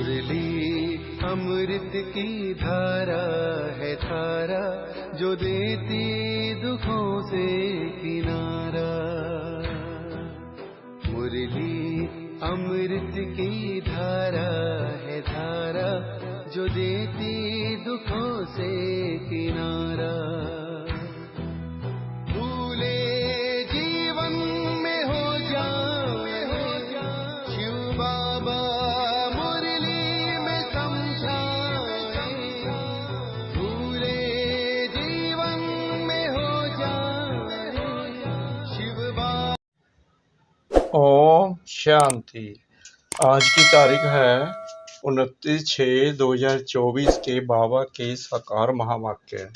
मुरली अमृत की धारा है धारा, जो देती दुखों से किनारा। मुरली अमृत की धारा है धारा, जो देती दुखों से किनारा। भूले जीवन में हो जाए शिव बाबा मुरली में समझाए। भूले जीवन में हो जाए शिव बाबा। ओम शांति। आज की तारीख है 29/6/2024 के बाबा के साकार महावाक्य।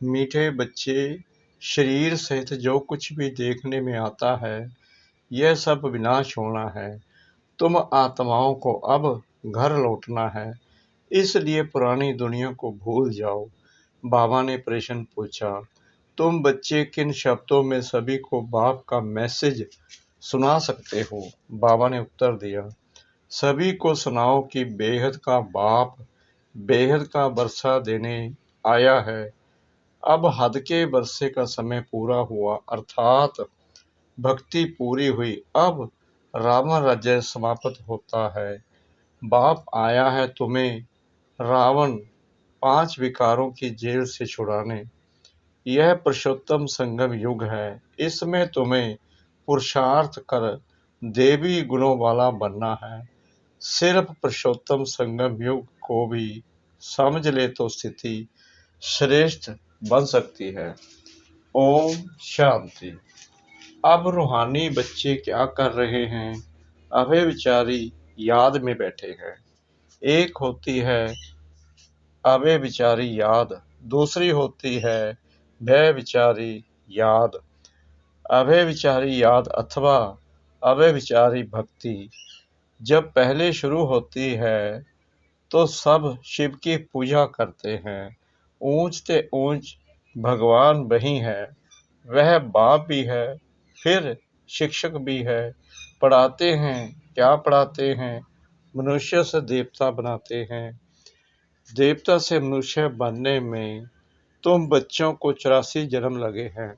मीठे बच्चे, शरीर सहित जो कुछ भी देखने में आता है यह सब विनाश होना है। तुम आत्माओं को अब घर लौटना है, इसलिए पुरानी दुनिया को भूल जाओ। बाबा ने प्रश्न पूछा, तुम बच्चे किन शब्दों में सभी को बाप का मैसेज सुना सकते हो? बाबा ने उत्तर दिया, सभी को सुनाओ कि बेहद का बाप बेहद का बरसा देने आया है। अब हद के बरसे का समय पूरा हुआ, अर्थात भक्ति पूरी हुई। अब रावण राज्य समाप्त होता है। बाप आया है तुम्हें रावण 5 विकारों की जेल से छुड़ाने। यह पुरुषोत्तम संगम युग है। इसमें तुम्हें पुरुषार्थ कर देवी गुणों वाला बनना है। सिर्फ पुरुषोत्तम संगम युग को भी समझ ले तो स्थिति श्रेष्ठ बन सकती है। ओम शांति। अब रूहानी बच्चे क्या कर रहे हैं? अभय विचारी याद में बैठे हैं। एक होती है अभय विचारी याद, दूसरी होती है भय विचारी याद। अभय विचारी याद अथवा अभय विचारी भक्ति जब पहले शुरू होती है तो सब शिव की पूजा करते हैं। ऊंच ते ऊंच भगवान वही है। वह बाप भी है, फिर शिक्षक भी है। पढ़ाते हैं, क्या पढ़ाते हैं? मनुष्य से देवता बनाते हैं। देवता से मनुष्य बनने में तुम बच्चों को 84 जन्म लगे हैं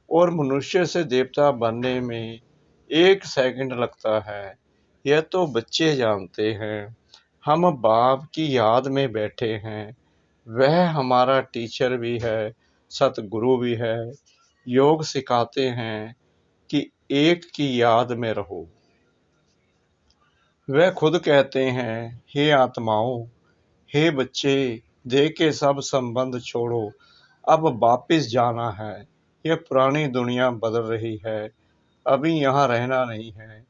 और मनुष्य से देवता बनने में 1 सेकंड लगता है। यह तो बच्चे जानते हैं। हम बाप की याद में बैठे हैं। वह हमारा टीचर भी है, सतगुरु भी है। योग सिखाते हैं कि एक की याद में रहो। वह खुद कहते हैं, हे आत्माओं, हे बच्चे, देह के सब संबंध छोड़ो, अब वापिस जाना है। यह पुरानी दुनिया बदल रही है, अभी यहाँ रहना नहीं है।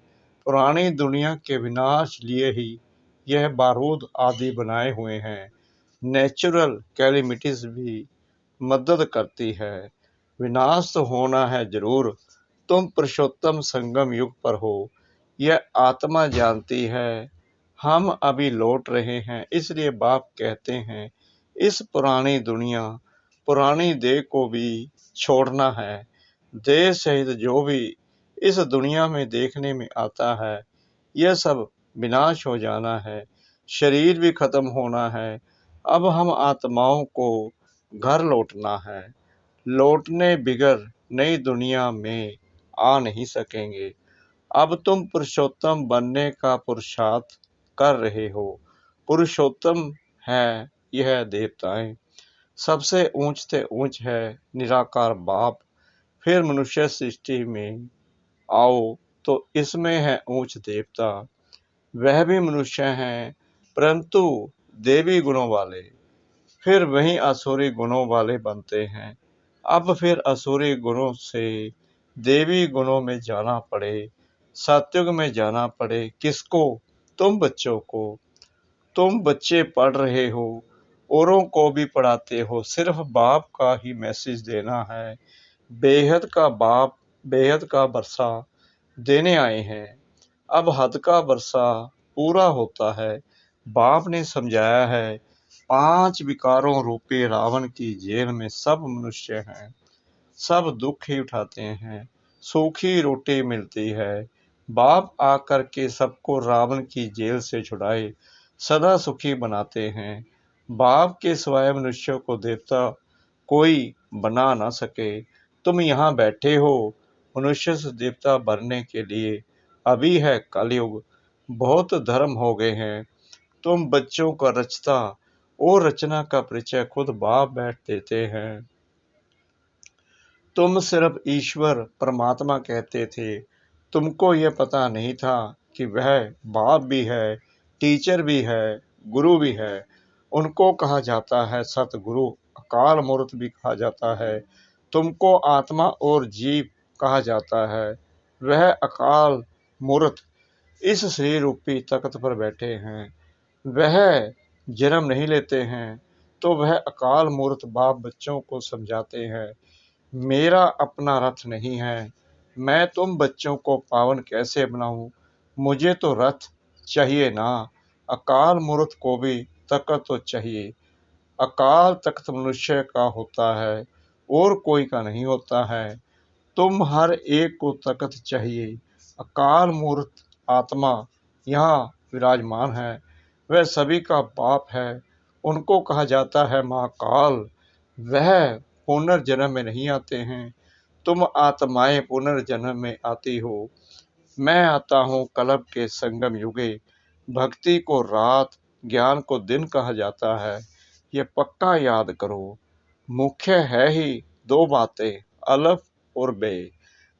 पुरानी दुनिया के विनाश लिए ही यह बारूद आदि बनाए हुए हैं। नेचुरल कैलेमिटीज भी मदद करती है। विनाश तो होना है जरूर। तुम पुरुषोत्तम संगम युग पर हो, यह आत्मा जानती है। हम अभी लौट रहे हैं, इसलिए बाप कहते हैं इस पुरानी दुनिया पुरानी देह को भी छोड़ना है। देह सहित जो भी इस दुनिया में देखने में आता है यह सब विनाश हो जाना है। शरीर भी खत्म होना है। अब हम आत्माओं को घर लौटना है। लौटने बिगर नई दुनिया में आ नहीं सकेंगे। अब तुम पुरुषोत्तम बनने का पुरुषार्थ कर रहे हो। पुरुषोत्तम है यह देवताएं। सबसे ऊंच से ऊंच है निराकार बाप। फिर मनुष्य सृष्टि में आओ तो इसमें है ऊंच देवता। वह भी मनुष्य हैं, परंतु देवी गुणों वाले। फिर वही असुरी गुणों वाले बनते हैं। अब फिर असुरी गुणों से देवी गुणों में जाना पड़े, सतयुग में जाना पड़े। किसको? तुम बच्चों को। तुम बच्चे पढ़ रहे हो, औरों को भी पढ़ाते हो। सिर्फ बाप का ही मैसेज देना है। बेहद का बाप बेहद का बरसा देने आए हैं। अब हद का बरसा पूरा होता है। बाप ने समझाया है 5 विकारों रूपी रावण की जेल में सब मनुष्य हैं। सब दुख ही उठाते हैं। सूखी रोटी मिलती है। बाप आकर के सबको रावण की जेल से छुड़ाए। सदा सुखी बनाते हैं। बाप के सिवाय मनुष्य को देवता कोई बना ना सके। तुम यहाँ बैठे हो मनुष्य से देवता बनने के लिए। अभी है कलयुग, बहुत धर्म हो गए हैं। तुम बच्चों का रचता और रचना का परिचय खुद बाप बैठ देते हैं। तुम सिर्फ ईश्वर परमात्मा कहते थे। तुमको यह पता नहीं था कि वह बाप भी है, टीचर भी है, गुरु भी है। उनको कहा जाता है सतगुरु, अकाल मूर्त भी कहा जाता है। तुमको आत्मा और जीव कहा जाता है। वह अकाल मूर्त इस शरीर रूपी तख्त पर बैठे हैं। वह जन्म नहीं लेते हैं, तो वह अकाल मूर्त बाप बच्चों को समझाते हैं, मेरा अपना रथ नहीं है, मैं तुम बच्चों को पावन कैसे बनाऊं? मुझे तो रथ चाहिए ना। अकाल मूर्त को भी तख्त तो चाहिए। अकाल तख्त मनुष्य का होता है और कोई का नहीं होता है। तुम हर एक को तख्त चाहिए। अकाल मूर्त आत्मा यहाँ विराजमान है, वह सभी का बाप है। उनको कहा जाता है महाकाल। वह पुनर्जन्म में नहीं आते हैं। तुम आत्माएं पुनर्जन्म में आती हो। मैं आता हूँ कलप के संगम युगे। भक्ति को रात, ज्ञान को दिन कहा जाता है। ये पक्का याद करो। मुख्य है ही दो बातें, अलफ और बे,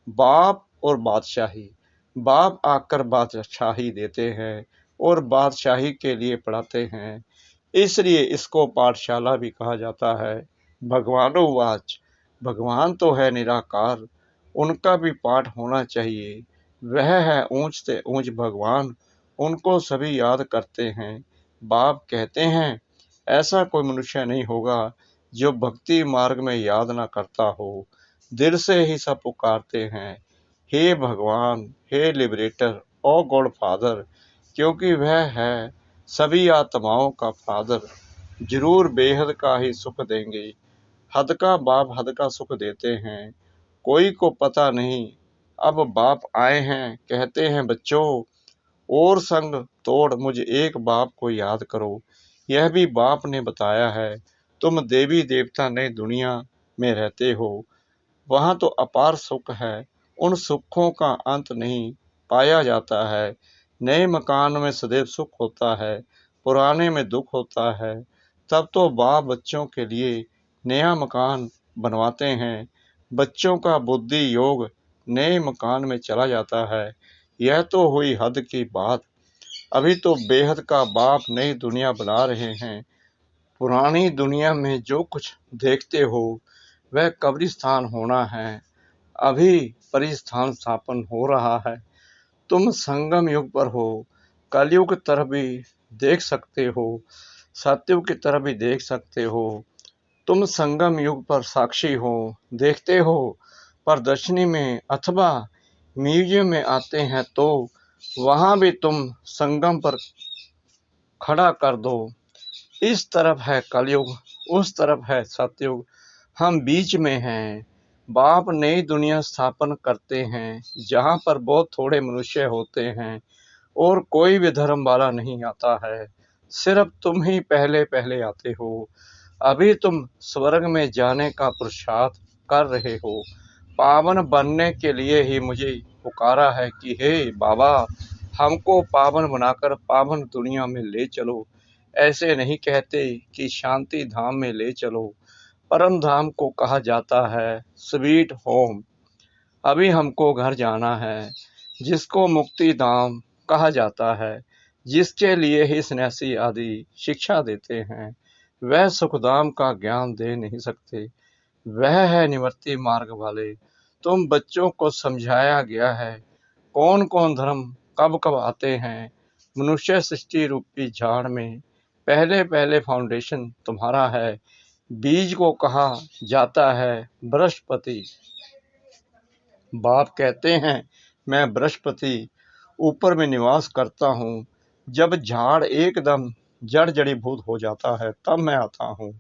बाप और बादशाही। बाप आकर बादशाही देते हैं और बादशाही के लिए पढ़ाते हैं, इसलिए इसको पाठशाला भी कहा जाता है। भगवानोवाच, भगवान तो है निराकार, उनका भी पाठ होना चाहिए। वह है ऊंच से ऊंच भगवान, उनको सभी याद करते हैं। बाप कहते हैं ऐसा कोई मनुष्य नहीं होगा जो भक्ति मार्ग में याद ना करता हो। दिल से ही सब पुकारते हैं, हे भगवान, हे लिबरेटर, ओ गॉड फादर, क्योंकि वह है सभी आत्माओं का फादर। जरूर बेहद का ही सुख देंगे। हद का बाप हद का सुख देते हैं। कोई को पता नहीं, अब बाप आए हैं, कहते हैं बच्चों, और संग तोड़ मुझ एक बाप को याद करो। यह भी बाप ने बताया है। तुम देवी देवता नई दुनिया में रहते हो, वहाँ तो अपार सुख है। उन सुखों का अंत नहीं पाया जाता है। नए मकान में सदैव सुख होता है, पुराने में दुख होता है। तब तो बाप बच्चों के लिए नया मकान बनवाते हैं। बच्चों का बुद्धि योग नए मकान में चला जाता है। यह तो हुई हद की बात। अभी तो बेहद का बाप नई दुनिया बना रहे हैं। पुरानी दुनिया में जो कुछ देखते हो वह कब्रिस्तान होना है। अभी परिस्थान स्थापन हो रहा है। तुम संगम युग पर हो, कलयुग की तरफ भी देख सकते हो, सतयुग की तरफ भी देख सकते हो। तुम संगम युग पर साक्षी हो, देखते हो। प्रदर्शनी में अथवा म्यूजियम में आते हैं तो वहां भी तुम संगम पर खड़ा कर दो। इस तरफ है कलयुग, उस तरफ है सतयुग, हम बीच में हैं। बाप नई दुनिया स्थापन करते हैं जहाँ पर बहुत थोड़े मनुष्य होते हैं और कोई भी धर्म वाला नहीं आता है। सिर्फ तुम ही पहले पहले आते हो। अभी तुम स्वर्ग में जाने का पुरुषार्थ कर रहे हो। पावन बनने के लिए ही मुझे पुकारा है कि हे बाबा, हमको पावन बनाकर पावन दुनिया में ले चलो। ऐसे नहीं कहते कि शांति धाम में ले चलो। परम धाम को कहा जाता है स्वीट होम। अभी हमको घर जाना है, जिसको मुक्ति धाम कहा जाता है, जिसके लिए ही सन्यासी आदि शिक्षा देते हैं। वह सुखधाम का ज्ञान दे नहीं सकते। वह है निवृत्ति मार्ग वाले। तुम बच्चों को समझाया गया है कौन कौन धर्म कब कब आते हैं। मनुष्य सृष्टि रूपी झाड़ में पहले पहले फाउंडेशन तुम्हारा है। बीज को कहा जाता है बृहस्पति। बाप कहते हैं मैं बृहस्पति ऊपर में निवास करता हूँ। जब झाड़ एकदम जड़ जड़ीभूत हो जाता है तब मैं आता हूँ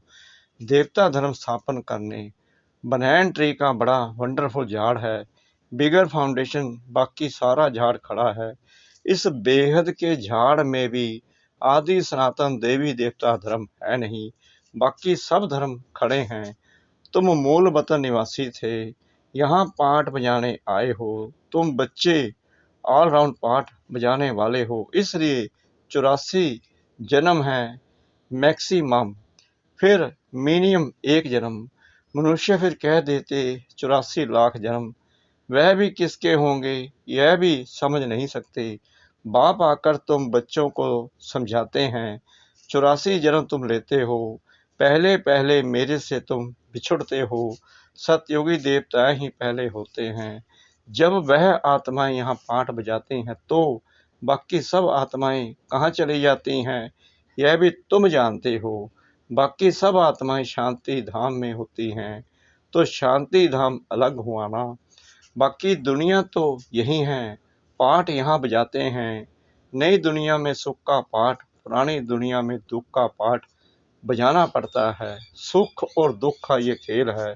देवता धर्म स्थापन करने। बनैन ट्री का बड़ा वंडरफुल झाड़ है, बिगर फाउंडेशन बाकी सारा झाड़ खड़ा है। इस बेहद के झाड़ में भी आदि सनातन देवी देवता धर्म है नहीं, बाकी सब धर्म खड़े हैं। तुम मूल वतन निवासी थे, यहाँ पाठ बजाने आए हो। तुम बच्चे ऑलराउंड पाठ बजाने वाले हो, इसलिए 84 जन्म है मैक्सिमम, फिर मिनिमम एक जन्म। मनुष्य फिर कह देते 84 लाख जन्म, वह भी किसके होंगे यह भी समझ नहीं सकते। बाप आकर तुम बच्चों को समझाते हैं, 84 जन्म तुम लेते हो, पहले पहले मेरे से तुम बिछुड़ते हो। सतयुगी देवता ही पहले होते हैं, जब वह आत्माएं यहाँ पाठ बजाती हैं तो बाकी सब आत्माएं कहाँ चली जाती हैं यह भी तुम जानते हो। बाकी सब आत्माएं शांति धाम में होती हैं, तो शांति धाम अलग हुआ ना। बाकी दुनिया तो यही है, पाठ यहाँ बजाते हैं। नई दुनिया में सुख का पाठ, पुरानी दुनिया में दुख का पाठ बजाना पड़ता है। सुख और दुख का ये खेल है,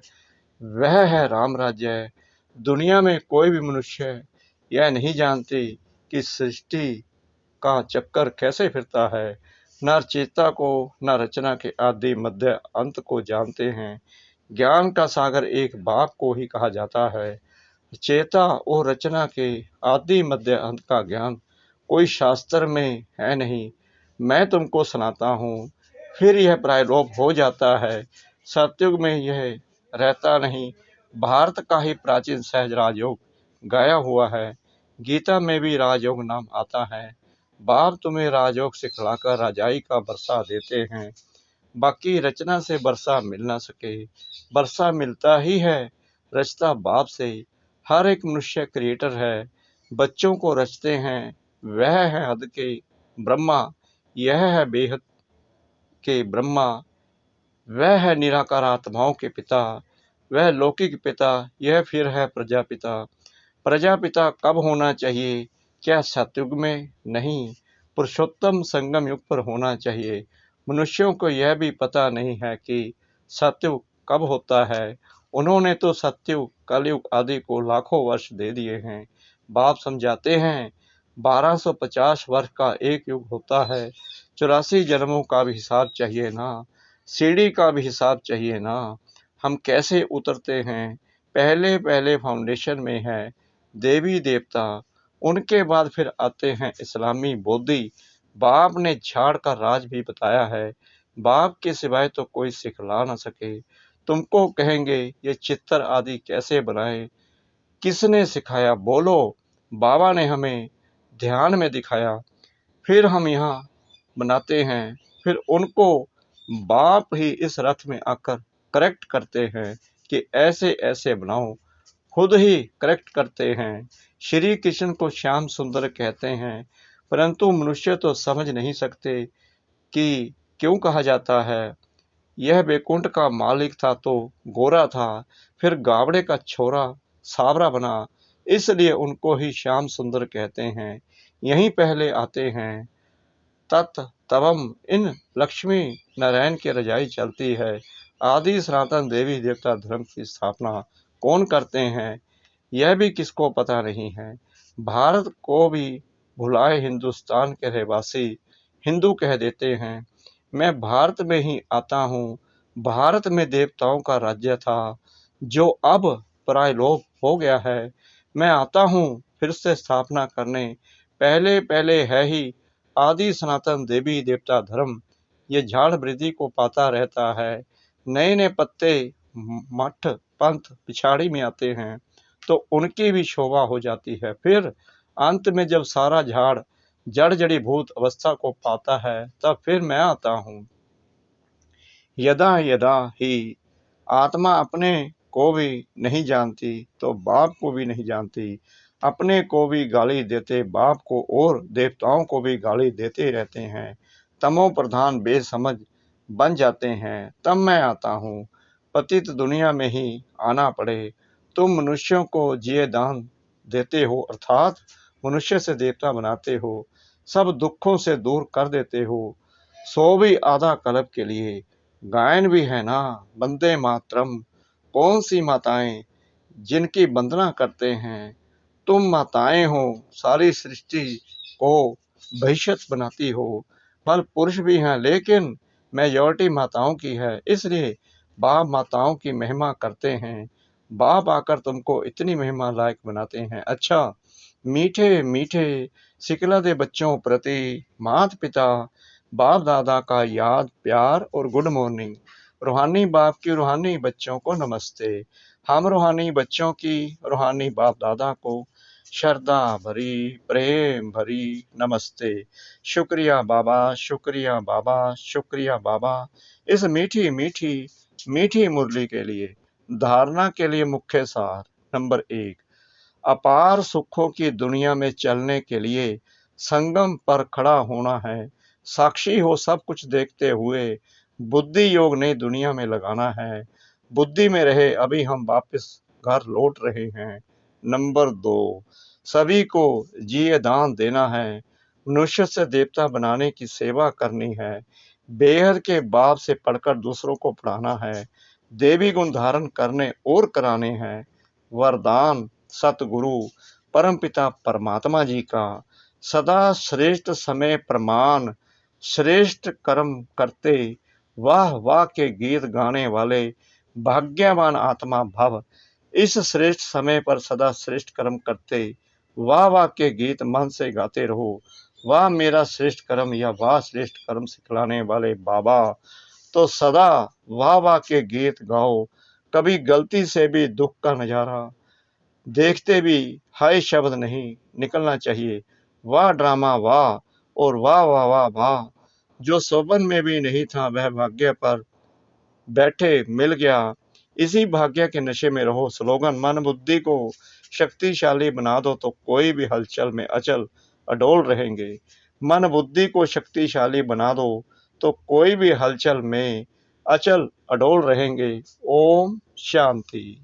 वह है राम राज्य। दुनिया में कोई भी मनुष्य यह नहीं जानते कि सृष्टि का चक्कर कैसे फिरता है। न रचयिता को न रचना के आदि मध्य अंत को जानते हैं। ज्ञान का सागर एक बाप को ही कहा जाता है। रचयिता और रचना के आदि मध्य अंत का ज्ञान कोई शास्त्र में है नहीं। मैं तुमको सुनाता हूँ, फिर यह प्रायलोप हो जाता है। सतयुग में यह रहता नहीं। भारत का ही प्राचीन सहज राजयोग गाया हुआ है। गीता में भी राजयोग नाम आता है। बाप तुम्हें राजयोग सिखलाकर राजाई का बरसा देते हैं। बाकी रचना से बरसा मिल ना सके, बरसा मिलता ही है रचता बाप से। हर एक मनुष्य क्रिएटर है, बच्चों को रचते हैं। वह है हद के ब्रह्मा, यह है बेहद के ब्रह्मा। वह है निराकार आत्माओं के पिता, वह लौकिक पिता, यह फिर है प्रजापिता। प्रजापिता कब होना चाहिए? क्या सतयुग में? नहीं, पुरुषोत्तम संगम युग पर होना चाहिए। मनुष्यों को यह भी पता नहीं है कि सतयुग कब होता है। उन्होंने तो सतयुग कलयुग आदि को लाखों वर्ष दे दिए हैं। बाप समझाते हैं 1250 वर्ष का एक युग होता है। 84 जन्मों का भी हिसाब चाहिए ना, सीढ़ी का भी हिसाब चाहिए ना। हम कैसे उतरते हैं? पहले पहले फाउंडेशन में है देवी देवता, उनके बाद फिर आते हैं इस्लामी बोधी। बाप ने झाड़ का राज भी बताया है। बाप के सिवाय तो कोई सिखला ना सके। तुमको कहेंगे ये चित्र आदि कैसे बनाए, किसने सिखाया? बोलो। बाबा ने हमें ध्यान में दिखाया, फिर हम यहाँ बनाते हैं। फिर उनको बाप ही इस रथ में आकर करेक्ट करते हैं कि ऐसे ऐसे बनाओ, खुद ही करेक्ट करते हैं। श्री कृष्ण को श्याम सुंदर कहते हैं, परंतु मनुष्य तो समझ नहीं सकते कि क्यों कहा जाता है। यह बैकुंठ का मालिक था तो गोरा था, फिर गावड़े का छोरा सावरा बना, इसलिए उनको ही श्याम सुंदर कहते हैं। यहीं पहले आते हैं तत् तवम। इन लक्ष्मी नारायण की रजाई चलती है। आदि सनातन देवी देवता धर्म की स्थापना कौन करते हैं यह भी किसको पता नहीं है। भारत को भी भुलाए हिंदुस्तान के रहवासी हिंदू कह देते हैं। मैं भारत में ही आता हूँ। भारत में देवताओं का राज्य था, जो अब प्रायलोप हो गया है। मैं आता हूँ फिर से स्थापना करने। पहले पहले है ही आदि सनातन देवी देवता धर्म। ये झाड़ वृद्धि को पाता रहता है। नए नए पत्ते मठ पंथ पिछाड़ी में आते हैं तो उनकी भी शोभा हो जाती है। फिर अंत में जब सारा झाड़ जड़ जड़ीभूत अवस्था को पाता है तब फिर मैं आता हूँ। यदा यदा ही आत्मा अपने को भी नहीं जानती तो बाप को भी नहीं जानती। अपने को भी गाली देते बाप को और देवताओं को भी गाली देते रहते हैं। तमो प्रधान बेसमझ बन जाते हैं। तब मैं आता हूँ। पतित दुनिया में ही आना पड़े। तुम मनुष्यों को जिए दान देते हो, अर्थात मनुष्य से देवता बनाते हो, सब दुखों से दूर कर देते हो, सो भी आधा कल्प के लिए। गायन भी है ना, वंदे मातरम। कौन सी माताएं जिनकी वंदना करते हैं? तुम माताएं हो, सारी सृष्टि को बहिष्कृत बनाती हो। फल पुरुष भी हैं, लेकिन मेजॉरिटी माताओं की है, इसलिए बाप माताओं की महिमा करते हैं। बाप आकर तुमको इतनी महिमा लायक बनाते हैं। अच्छा, मीठे मीठे सिखलाते बच्चों प्रति माता पिता बाप दादा का याद प्यार और गुड मॉर्निंग। रूहानी बाप की रूहानी बच्चों को नमस्ते। हम रूहानी बच्चों की रूहानी बाप दादा को श्रद्धा भरी प्रेम भरी नमस्ते। शुक्रिया बाबा, शुक्रिया बाबा, शुक्रिया बाबा, इस मीठी मीठी मीठी मुरली के लिए। धारणा के लिए मुख्य सार नंबर 1, अपार सुखों की दुनिया में चलने के लिए संगम पर खड़ा होना है। साक्षी हो सब कुछ देखते हुए बुद्धि योग नई दुनिया में लगाना है। बुद्धि में रहे अभी हम वापस घर लौट रहे हैं। नंबर 2, सभी को जिए दान देना है। मनुष्य से देवता बनाने की सेवा करनी है। बेहद के बाप से पढ़कर दूसरों को पढ़ाना है। देवी गुण धारण करने और कराने हैं। वरदान सतगुरु परमपिता परमात्मा जी का सदा श्रेष्ठ समय प्रमाण, श्रेष्ठ कर्म करते वाह वाह के गीत गाने वाले भाग्यवान आत्मा भव। इस श्रेष्ठ समय पर सदा श्रेष्ठ कर्म करते वाह वाह के गीत मन से गाते रहो। वाह मेरा श्रेष्ठ कर्म या वाह श्रेष्ठ कर्म सिखलाने वाले बाबा, तो सदा वाह वाह के गीत गाओ। कभी गलती से भी दुख का नजारा देखते भी हाय शब्द नहीं निकलना चाहिए। वाह ड्रामा वाह और वाह वाह वाह वाह, जो स्वप्न में भी नहीं था वह भाग्य पर बैठे मिल गया। इसी भाग्य के नशे में रहो। स्लोगन मन बुद्धि को शक्तिशाली बना दो तो कोई भी हलचल में अचल अडोल रहेंगे। मन बुद्धि को शक्तिशाली बना दो तो कोई भी हलचल में अचल अडोल रहेंगे। ओम शांति।